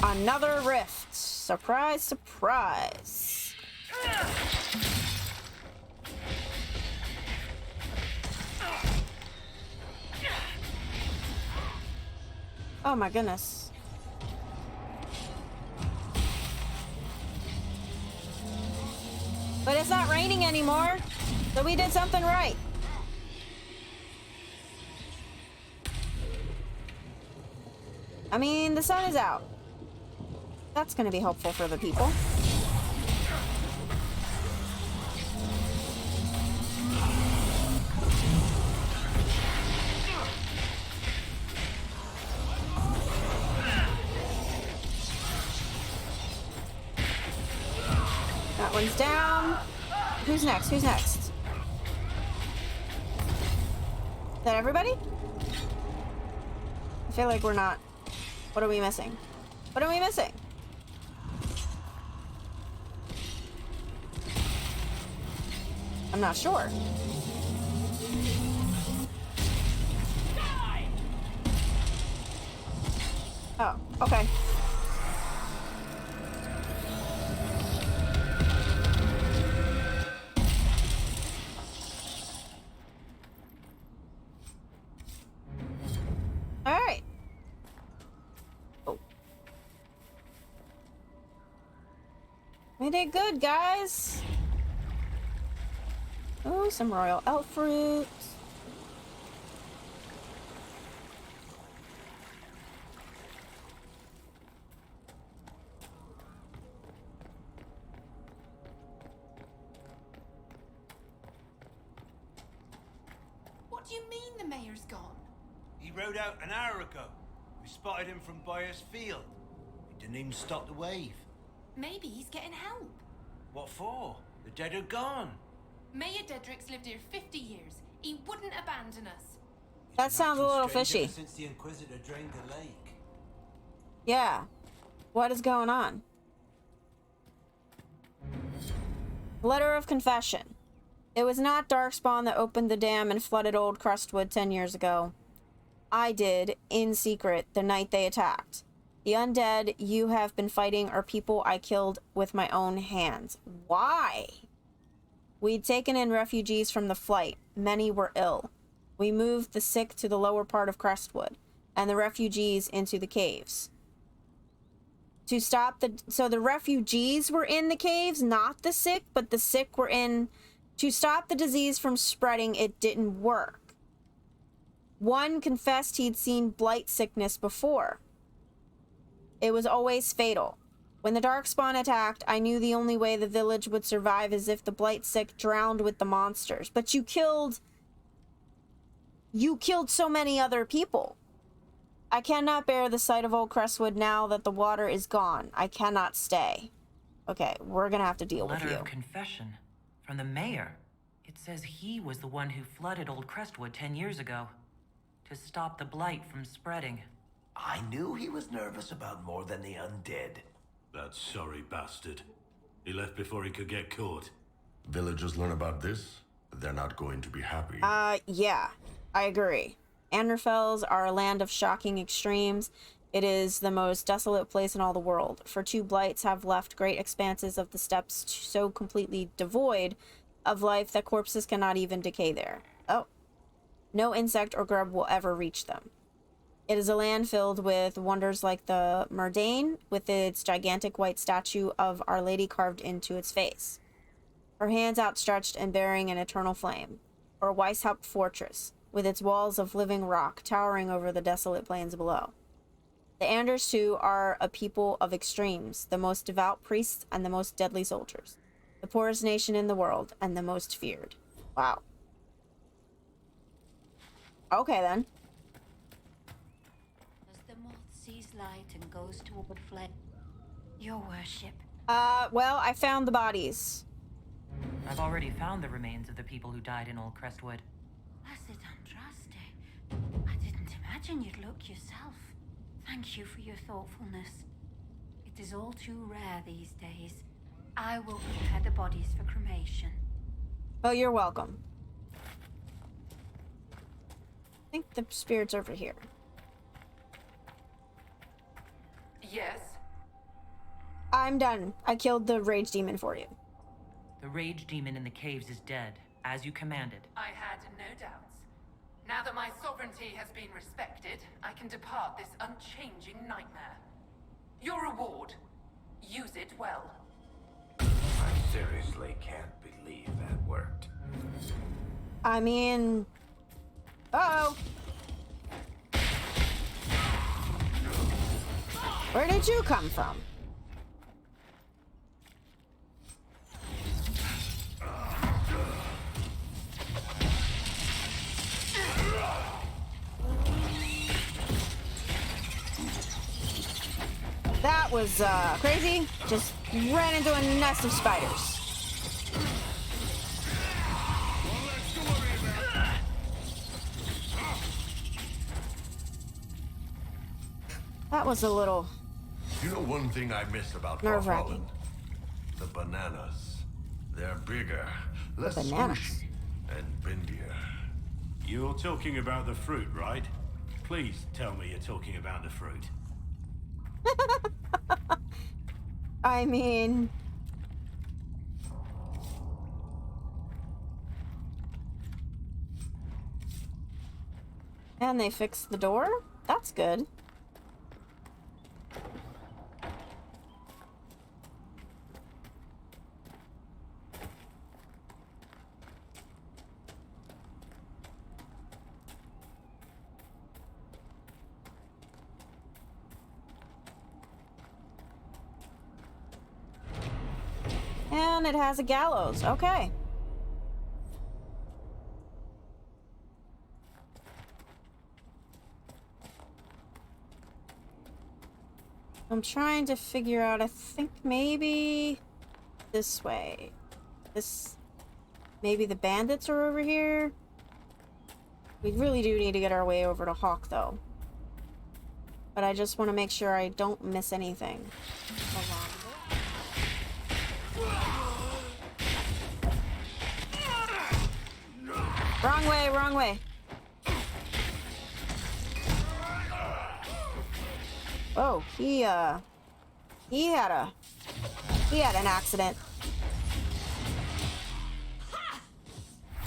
Another rift. Surprise, surprise. Oh my goodness. But it's not raining anymore, so we did something right. I mean, the sun is out. That's going to be helpful for the people. That one's down. Who's next? Who's next? Is that everybody? I feel like we're not. What are we missing? What are we missing? I'm not sure. Oh, okay. All right. Oh. We did good, guys. Oh, some royal elf fruit. What do you mean the mayor's gone? He rode out an hour ago. We spotted him from Byers Field. He didn't even stop the wave. Maybe he's getting help. What for? The dead are gone. Mayor Dedrick's lived here 50 years. He wouldn't abandon us. That sounds a little fishy. Since the Inquisitor drained the lake. Yeah. What is going on? Letter of confession. It was not Darkspawn that opened the dam and flooded old Crestwood 10 years ago. I did, in secret, the night they attacked. The undead you have been fighting are people I killed with my own hands. Why? We'd taken in refugees from the flight. Many were ill. We moved the sick to the lower part of Crestwood, and the refugees into the caves. To stop the... So the refugees were in the caves, not the sick, but the sick were in... To stop the disease from spreading, it didn't work. One confessed he'd seen blight sickness before. It was always fatal. When the Darkspawn attacked, I knew the only way the village would survive is if the blight sick drowned with the monsters. But you killed so many other people. I cannot bear the sight of old Crestwood now that the water is gone. I cannot stay. Okay, we're gonna have to deal with you. Letter of confession from the mayor. It says he was the one who flooded old Crestwood 10 years ago to stop the blight from spreading. I knew he was nervous about more than the undead. That sorry bastard. He left before he could get caught. Villagers learn about this, they're not going to be happy. Yeah, I agree. Anderfells are a land of shocking extremes. It is the most desolate place in all the world, for two blights have left great expanses of the steppes so completely devoid of life that corpses cannot even decay there. Oh. No insect or grub will ever reach them. It is a land filled with wonders like the Murdane, with its gigantic white statue of Our Lady carved into its face, her hands outstretched and bearing an eternal flame, or Weishaupt Fortress, with its walls of living rock towering over the desolate plains below. The Anders, too, are a people of extremes, the most devout priests and the most deadly soldiers, the poorest nation in the world and the most feared. Wow. Okay, then. As the moth sees light and goes toward flame, your worship. Well, I found the bodies. I've already found the remains of the people who died in old Crestwood. Blessed Andraste. I didn't imagine you'd look yourself. Thank you for your thoughtfulness. It is all too rare these days. I will prepare the bodies for cremation. Oh, you're welcome. I think the spirit's over here. A Yes? I'm done. I killed the rage demon for you. The rage demon in the caves is dead, as you commanded. I had no doubts. Now that my sovereignty has been respected, I can depart this unchanging nightmare. Your reward. Use it well. I seriously can't believe that worked. I mean... Uh-oh. Where did you come from? That was crazy. Just ran into a nest of spiders. That was a little You know one thing I miss about nerve-wracking. Holland? The bananas. They're bigger, less bananas. squishy, and bendier. You're talking about the fruit, right? Please tell me you're talking about the fruit. I mean... And they fixed the door? That's good. And it has a gallows. Okay. I'm trying to figure out, I think maybe this way. Maybe the bandits are over here. We really do need to get our way over to Hawk, though. But I just want to make sure I don't miss anything along the way. Wrong way, wrong way. Oh, he had an accident.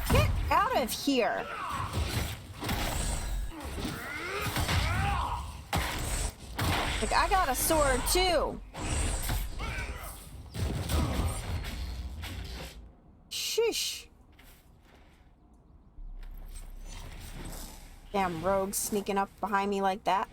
Get out of here. Like, I got a sword too. Sheesh. Damn rogues sneaking up behind me like that.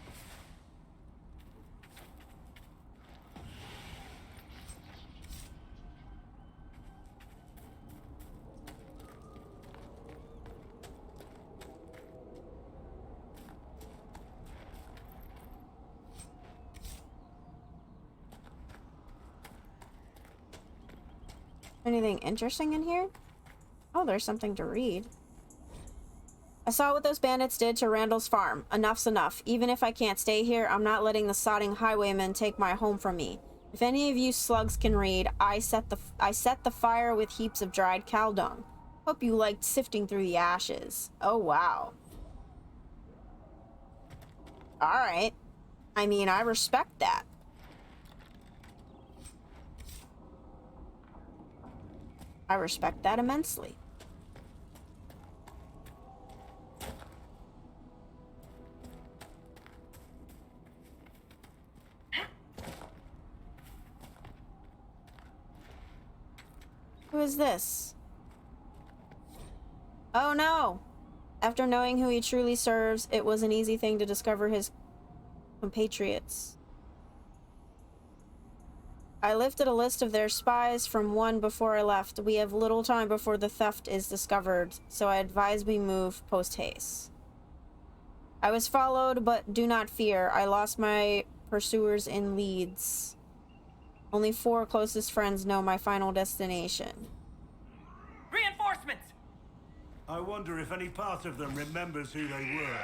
Anything interesting in here? Oh, there's something to read. I saw what those bandits did to Randall's farm. Enough's enough. Even if I can't stay here, I'm not letting the sodding highwaymen take my home from me. If any of you slugs can read, I set the fire with heaps of dried cow dung. Hope you liked sifting through the ashes. Oh, wow. Alright. I mean, I respect that. I respect that immensely. Who is this? Oh no! After knowing who he truly serves, it was an easy thing to discover his compatriots. I lifted a list of their spies from one before I left. We have little time before the theft is discovered, so I advise we move post-haste. I was followed, but do not fear. I lost my pursuers in Leeds. Only 4 closest friends know my final destination. Reinforcements! I wonder if any part of them remembers who they were.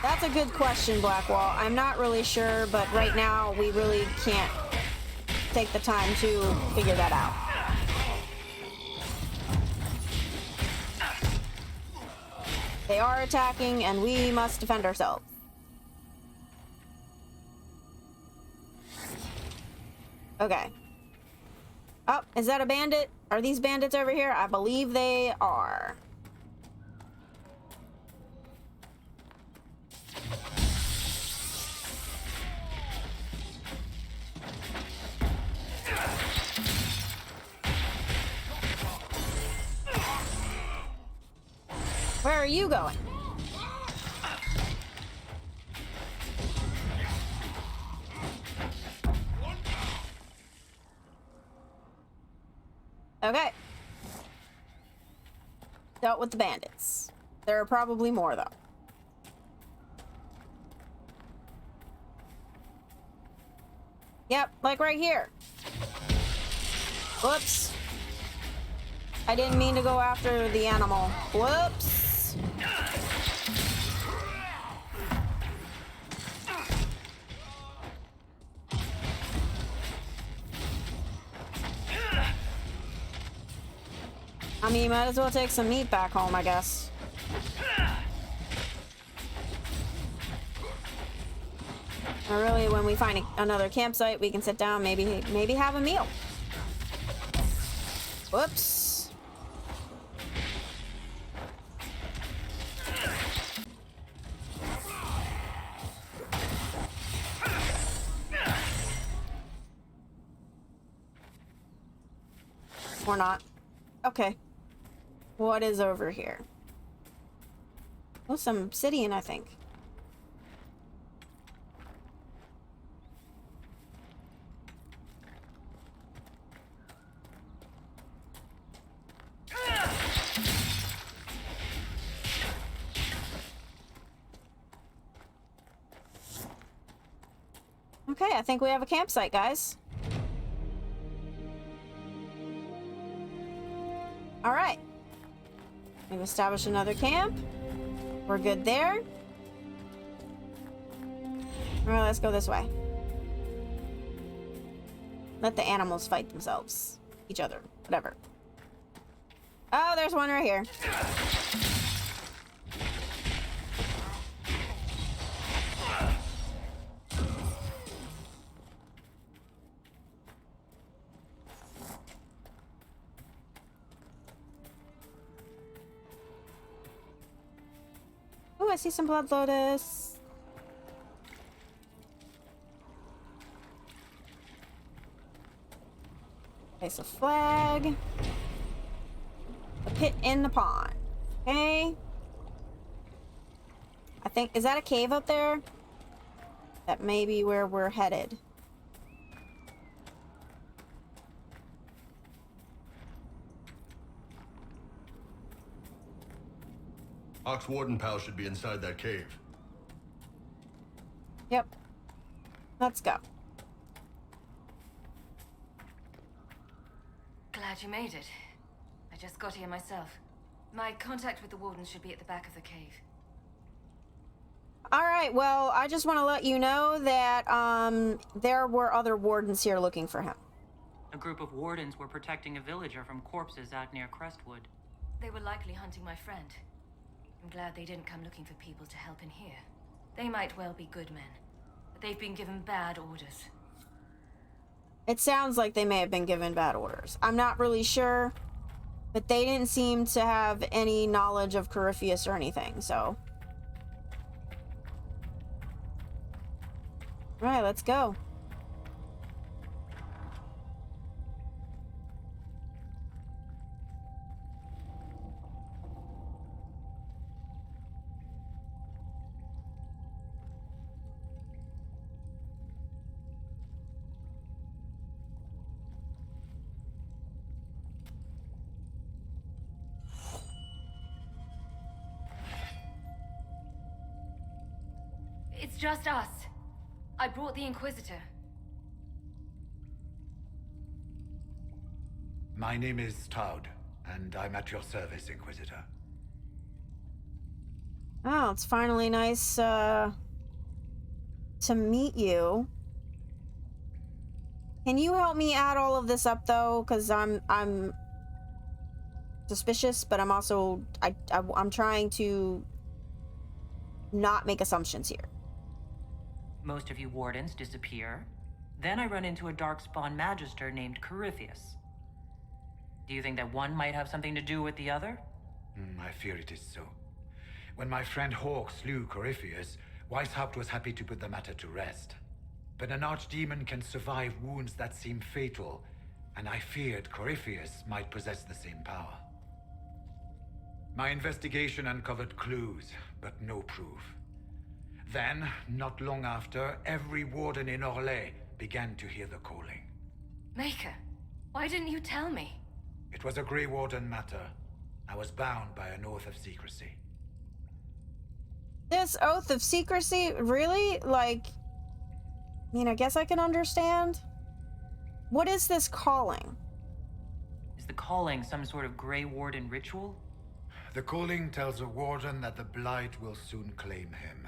That's a good question, Blackwall. I'm not really sure, but right now we really can't take the time to figure that out. They are attacking, and we must defend ourselves. Okay. Oh, is that a bandit? Are these bandits over here? I believe they are. Where are you going? Okay. Dealt with the bandits. There are probably more, though. Yep, like right here. Whoops. I didn't mean to go after the animal. Whoops. I mean, might as well take some meat back home, I guess. Or really, when we find another campsite, we can sit down, maybe have a meal. Whoops. Or not. Okay. What is over here? Oh, some obsidian, I think. Okay, I think we have a campsite, guys. All right. We've established another camp. We're good there. All right, let's go this way. Let the animals fight themselves. Each other. Whatever. Oh, there's one right here. Oh, I see some blood lotus. Place a flag. A pit in the pond. Okay. I think, is that a cave up there? That may be where we're headed. Warden pal should be inside that cave. Yep. Let's go. Glad you made it. I just got here myself. My contact with the Warden should be at the back of the cave. Alright, well, I just want to let you know that there were other Wardens here looking for him. A group of Wardens were protecting a villager from corpses out near Crestwood. They were likely hunting my friend. I'm glad they didn't come looking for people to help in here. They might well be good men, but they've been given bad orders. It sounds like they may have been given bad orders. I'm not really sure, but they didn't seem to have any knowledge of Corypheus or anything, so. Alright, let's go. It's just us. I brought the Inquisitor. My name is Todd, and I'm at your service, Inquisitor. Oh, it's finally nice to meet you. Can you help me add all of this up though? Because I'm suspicious, but I'm also I'm trying to not make assumptions here. Most of you wardens disappear. Then I run into a darkspawn magister named Corypheus. Do you think that one might have something to do with the other? I fear it is so. When my friend Hawk slew Corypheus, Weishaupt was happy to put the matter to rest. But an archdemon can survive wounds that seem fatal, and I feared Corypheus might possess the same power. My investigation uncovered clues, but no proof. Then, not long after, every warden in Orlais began to hear the calling. Maker, why didn't you tell me? It was a Grey Warden matter. I was bound by an oath of secrecy. This oath of secrecy? Really? Like, I mean, I guess I can understand. What is this calling? Is the calling some sort of Grey Warden ritual? The calling tells a warden that the Blight will soon claim him.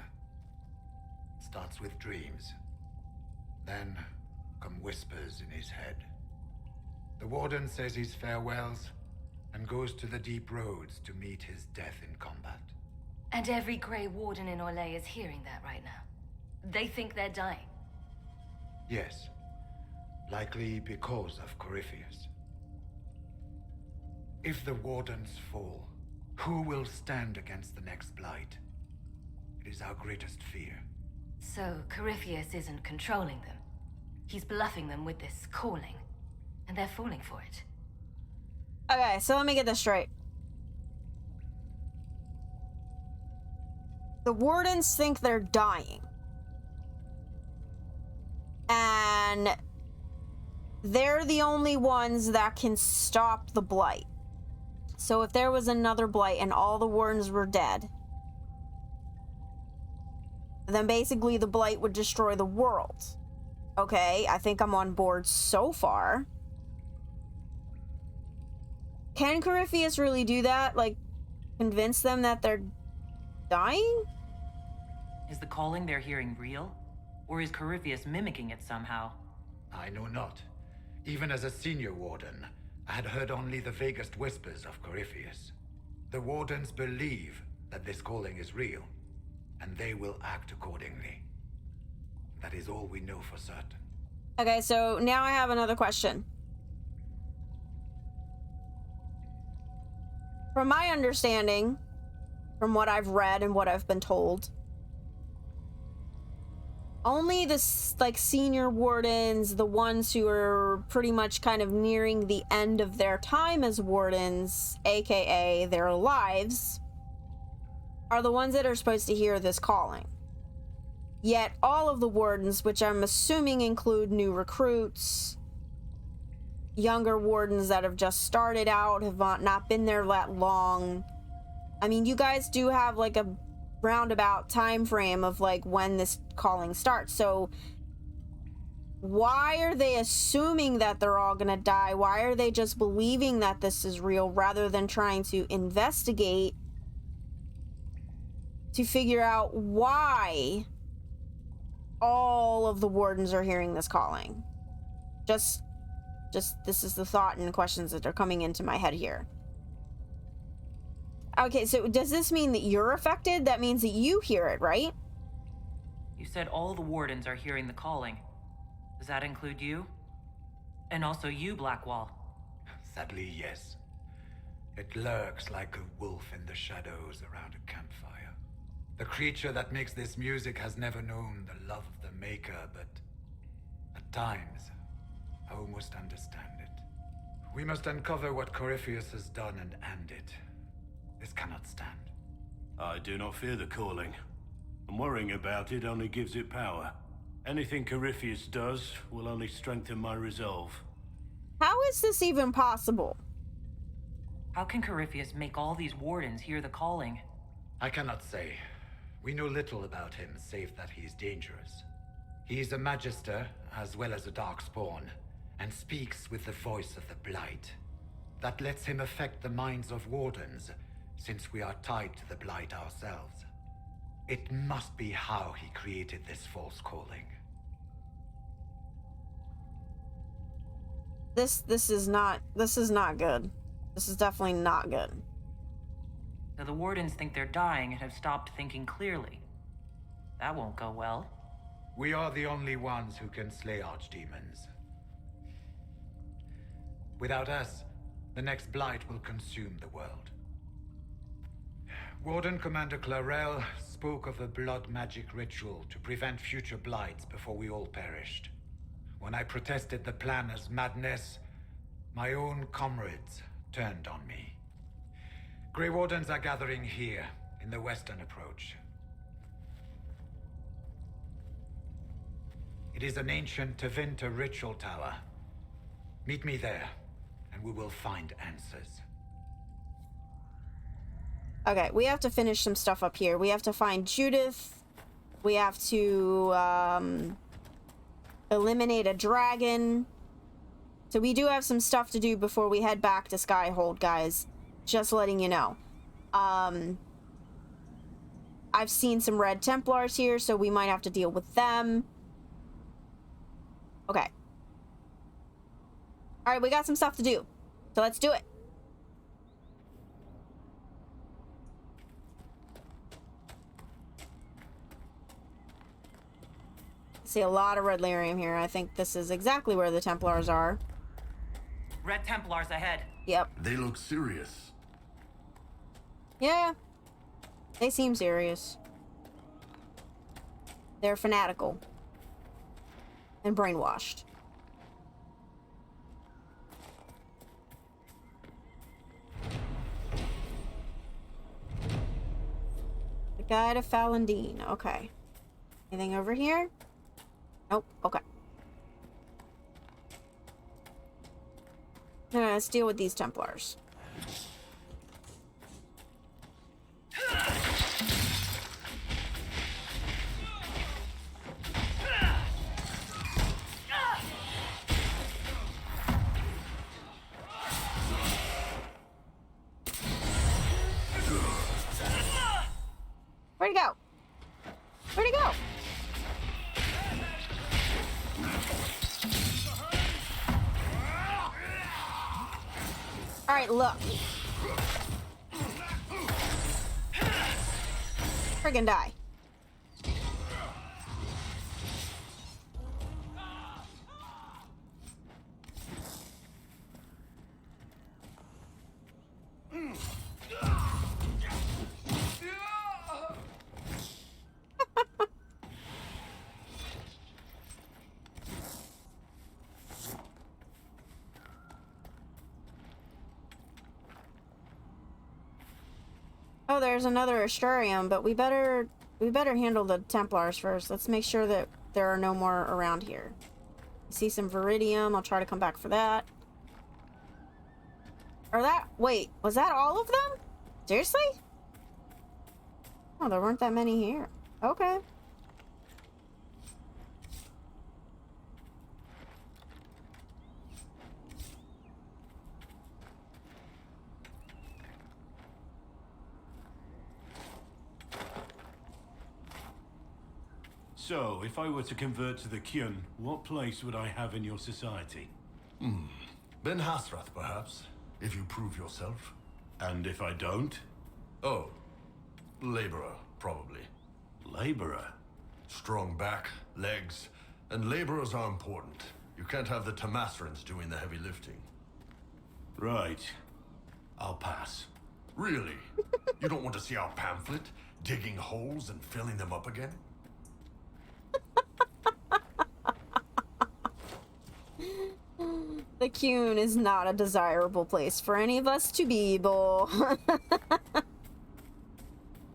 It starts with dreams. Then come whispers in his head. The warden says his farewells and goes to the deep roads to meet his death in combat. And every Grey Warden in Orlais is hearing that right now. They think they're dying. Yes. Likely because of Corypheus. If the wardens fall, who will stand against the next Blight? It is our greatest fear. So Corypheus isn't controlling them. He's bluffing them with this calling. And they're falling for it. Okay, so let me get this straight. The wardens think they're dying. And they're the only ones that can stop the Blight. So if there was another Blight and all the wardens were dead, then basically the Blight would destroy the world. Okay, I think I'm on board so far. Can Corypheus really do that? Like, convince them that they're dying? Is the calling they're hearing real? Or is Corypheus mimicking it somehow? I know not. Even as a senior warden, I had heard only the vaguest whispers of Corypheus. The wardens believe that this calling is real, and they will act accordingly. That is all we know for certain. Okay, so now I have another question. From my understanding, from what I've read and what I've been told, only the senior wardens, the ones who are pretty much kind of nearing the end of their time as wardens, aka their lives, are the ones that are supposed to hear this calling. Yet all of the wardens, which I'm assuming include new recruits, younger wardens that have just started out, have not been there that long. I mean, you guys do have like a roundabout time frame of like when this calling starts. So why are they assuming that they're all gonna die? Why are they just believing that this is real rather than trying to investigate to figure out why all of the wardens are hearing this calling? Just this is the thought and questions that are coming into my head here. Okay, so does this mean that you're affected? That means that you hear it, right? You said all the wardens are hearing the calling. Does that include you? And also you, Blackwall? Sadly, yes. It lurks like a wolf in the shadows around a campfire. The creature that makes this music has never known the love of the Maker, but at times, I almost understand it. We must uncover what Corypheus has done and end it. This cannot stand. I do not fear the calling. And worrying about it only gives it power. Anything Corypheus does will only strengthen my resolve. How is this even possible? How can Corypheus make all these wardens hear the calling? I cannot say. We know little about him, save that he is dangerous. He is a Magister, as well as a Darkspawn, and speaks with the voice of the Blight. That lets him affect the minds of wardens, since we are tied to the Blight ourselves. It must be how he created this false calling. This is not good. This is definitely not good. So the wardens think they're dying and have stopped thinking clearly. That won't go well. We are the only ones who can slay archdemons. Without us, the next blight will consume the world. Warden Commander Clarel spoke of a blood magic ritual to prevent future blights before we all perished. When I protested the plan as madness, my own comrades turned on me. Grey Wardens are gathering here, in the western approach. It is an ancient Tevinter ritual tower. Meet me there, and we will find answers. Okay, we have to finish some stuff up here. We have to find Judith. We have to, eliminate a dragon. So we do have some stuff to do before we head back to Skyhold, guys. Just letting you know. I've seen some Red Templars here, so we might have to deal with them. Okay. Alright, we got some stuff to do. So let's do it. See a lot of red lyrium here. I think this is exactly where the Templars are. Red Templars ahead. Yep. They look serious. Yeah. They seem serious. They're fanatical. And brainwashed. The Guide of Falandine. Okay. Anything over here? Nope. Okay. Alright, let's deal with these Templars. Where'd he go? Where'd he go? Alright, look. Friggin' die. Oh, there's another Astrarium, but we better handle the Templars first. Let's make sure that there are no more around here. I see some Viridium. I'll try to come back for that. Wait, was that all of them? Seriously? Oh, there weren't that many here. Okay. So, if I were to convert to the Kyun, what place would I have in your society? Ben Hasrath, perhaps, if you prove yourself. And if I don't? Oh, laborer, probably. Laborer? Strong back, legs, and laborers are important. You can't have the Tamasrans doing the heavy lifting. Right. I'll pass. Really? You don't want to see our pamphlet, digging holes and filling them up again? The Kyun is not a desirable place for any of us to be, Bo.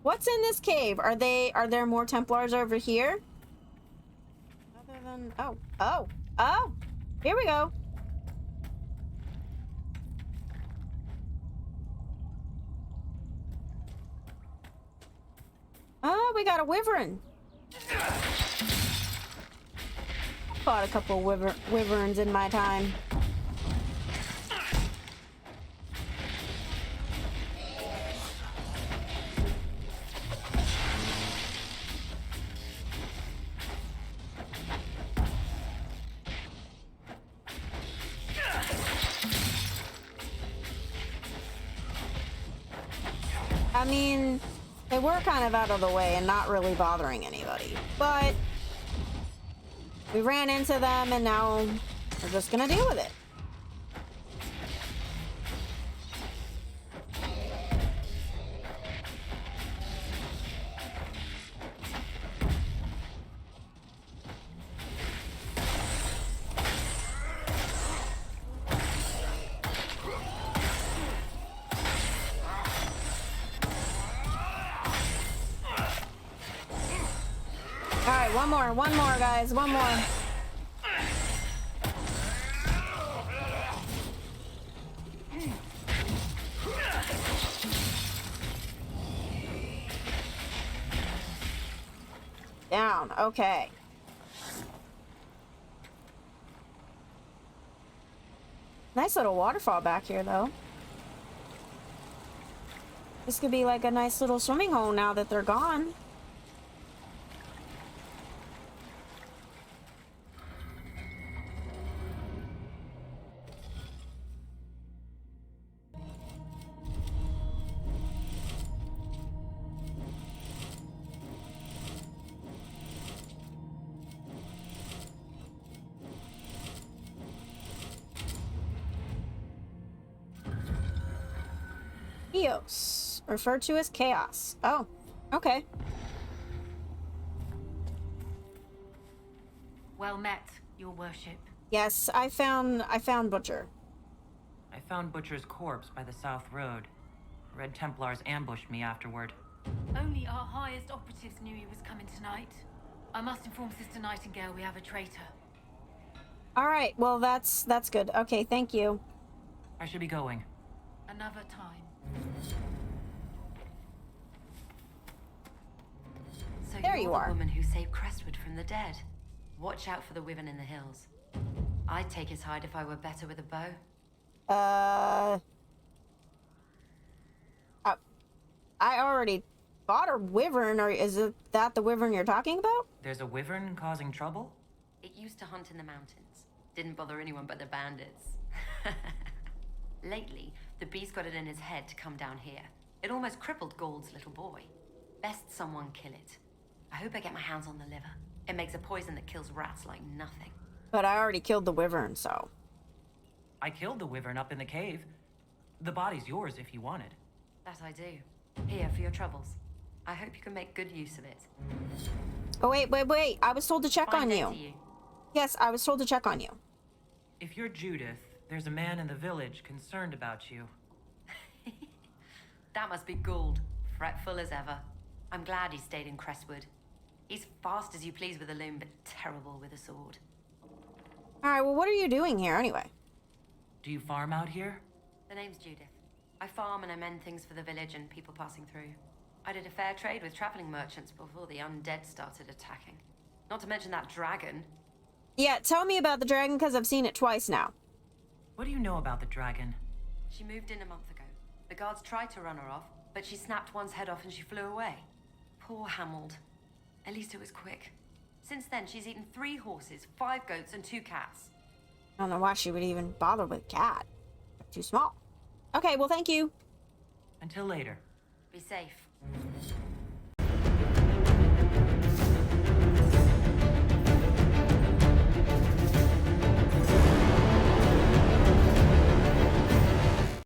What's in this cave? Are there more Templars over here? Other than oh, here we go. Oh, we got a wyvern. Fought a couple wyverns in my time. I mean, They were kind of out of the way and not really bothering anybody. But we ran into them and now we're just gonna deal with it. Alright, one more, guys, one more. Down, okay. Nice little waterfall back here, though. This could be like a nice little swimming hole now that they're gone. Chaos, referred to as chaos. Oh, okay. Well met, your worship. Yes, I found Butcher. I found Butcher's corpse by the South Road. Red Templars ambushed me afterward. Only our highest operatives knew he was coming tonight. I must inform Sister Nightingale we have a traitor. All right, well that's good. Okay, thank you. I should be going. Another time. So There you're you the are. woman who saved Crestwood from the dead. Watch out for the wyvern in the hills. I'd take his hide if I were better with a bow. I already bought a wyvern, or is that the wyvern you're talking about? There's a wyvern causing trouble? It used to hunt in the mountains. Didn't bother anyone but the bandits. Lately, the beast got it in his head to come down here. It almost crippled Gould's little boy. Best someone kill it. I hope I get my hands on the liver. It makes a poison that kills rats like nothing. But I already killed the wyvern, so. I killed the wyvern up in the cave. The body's yours if you want it. That I do. Here, for your troubles. I hope you can make good use of it. Oh, wait. I was told to check Fine on day you. to you. Yes, I was told to check on you. If you're Judith, there's a man in the village concerned about you. That must be Gould. Fretful as ever. I'm glad he stayed in Crestwood. He's fast as you please with a loom, but terrible with a sword. Alright, well, what are you doing here anyway? Do you farm out here? The name's Judith. I farm and I mend things for the village and people passing through. I did a fair trade with traveling merchants before the undead started attacking. Not to mention that dragon. Yeah, tell me about the dragon, because I've seen it twice now. What do you know about the dragon? She moved in a month ago. The guards tried to run her off, but she snapped one's head off and she flew away. Poor Hamold. At least it was quick. Since then, she's eaten 3 horses, 5 goats, and 2 cats. I don't know why she would even bother with a cat. Too small. Okay, well, thank you. Until later. Be safe.